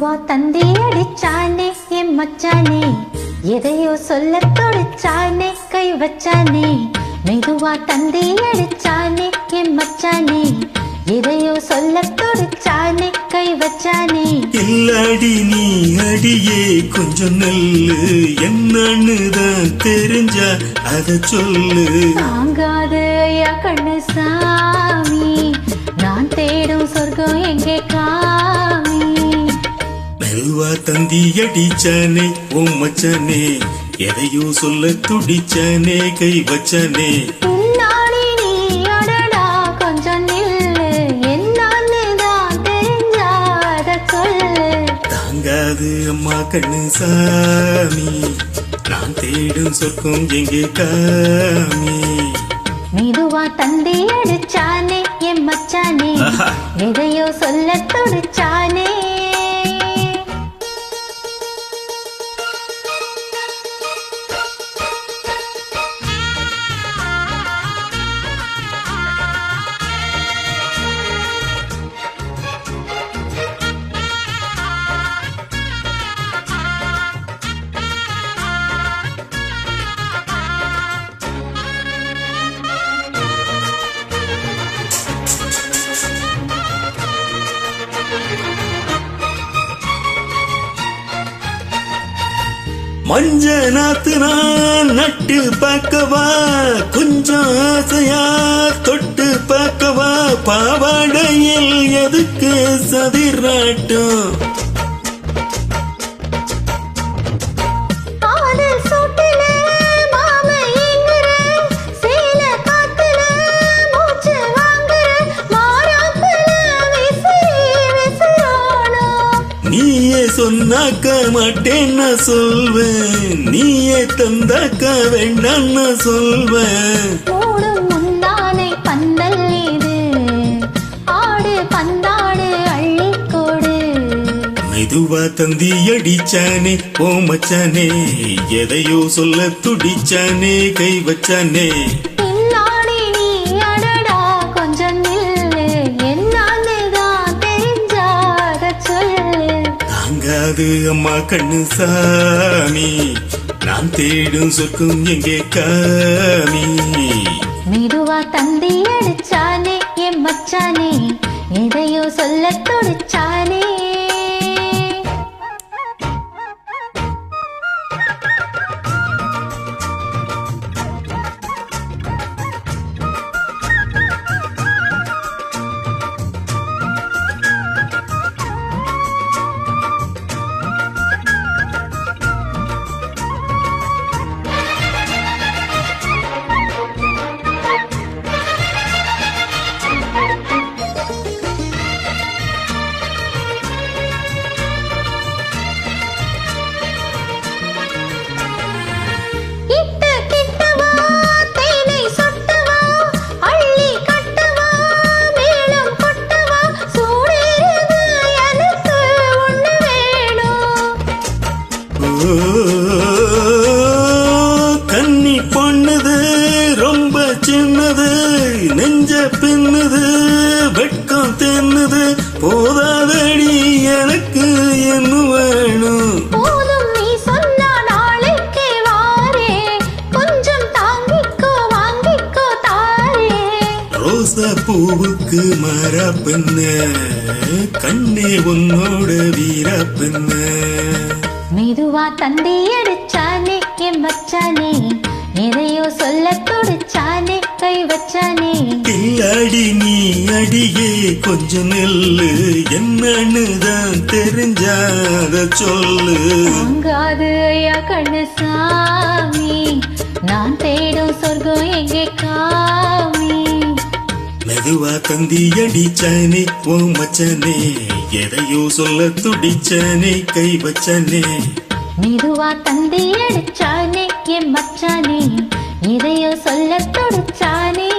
மெதுவா தந்தி அடிச்சானே என் மச்சானே, எதையோ சொல்ல தொடுச்சானே கை வச்சானே. மெதுவா தந்தி அடிச்சானே என் மச்சானே, எதையோ சொல்ல தொடுச்சானே கை வச்சானே. இல்லாடி நீ அடியே கொஞ்சம் நெல்லு, என்னன்னு தான் தெரிஞ்சா அத சொல்லு. தாங்காது ஐயா கண்ணு சாமி, நான் தேடும் சொர்க்கம் எங்கே காமி. மெதுவா தந்தி அடிச்சானே ஓ மச்சானே, எதையோ சொல்ல துடிச்சானே கை வச்சானே. பின்னாடி நீ அடடா கொஞ்சம் நில்லு, என்னன்னு தான் தெரிஞ்சாத சொல்லு. தாங்காது அம்மா கண்ணு சாமி, நான் தேடும் சொர்க்கம் எங்கே காமி. மெதுவா தந்தி அடிச்சானே என் மச்சானே, எதையோ சொல்ல தொடுச்சானே. மஞ்ச நாத்து நான் நட்டு பார்க்கவா, கொஞ்சம் ஆசையா தொட்டு பார்க்கவா. பாவாடையில் எதுக்கு சதிராட்டம், நீயே சொன்னாக்க மாட்டேன் நான் சொல்வேன், நீயே தந்தாக்க வேண்டாம் நான் சொல்வேன். மூடும் முந்தானை பந்தல் இது, ஆடு பந்தாடு அள்ளிக்கோடு. மெதுவா தந்தி அடிச்சானே ஓ மச்சானே, எதையோ சொல்ல துடிச்சானே கை வச்சானே. பின்னாடி நீ அடடா கொஞ்சம் நில்லு, என்னன்னு தான் தெரிஞ்சாத சொல்லு. தாங்காது அம்மா கண்ணு சாமி, நான் தேடும் சொர்க்கம் எங்கே காமி. மெதுவா தந்தி அடிச்சானே என் மச்சானே, எதையோ சொல்ல தொடுச்சானே. கன்னி பொண்ணுது ரொம்ப சின்னது, நெஞ்ச பின்னுது வெட்கம் தின்னுது. போதாதடி எனக்கு என்ன வேணும், போதும் நீ சொன்னா நாளைக்கே வாரே, கொஞ்சம் தாங்கிக்கோ வாங்கிக்கோ தாரே. ரோசா பூவுக்கு மாறா பெண்ண, கண்ணே உன்னோட வீரா பெண்ண. மெதுவா தந்தி அடிச்சானே என் மச்சானே, எதையோ சொல்ல தொடுச்சானே கை வச்சானே. கில்லாடி நீ அடியே கொஞ்சம் நெல்லு, என்னன்னு தான் தெரிஞ்சாத சொல்லு. தாங்காது ஐயா கண்ணு சாமி, நான் தேடும் சொர்க்கம் எங்கே காமி. மெதுவா தந்தி அடிச்சானே ஓ மச்சானே, எதையோ சொல்ல துடிச்சானே கை வச்சானே. மெதுவா தந்தி அடிச்சானே என் மச்சானே, எதையோ சொல்ல தொடுச்சானே.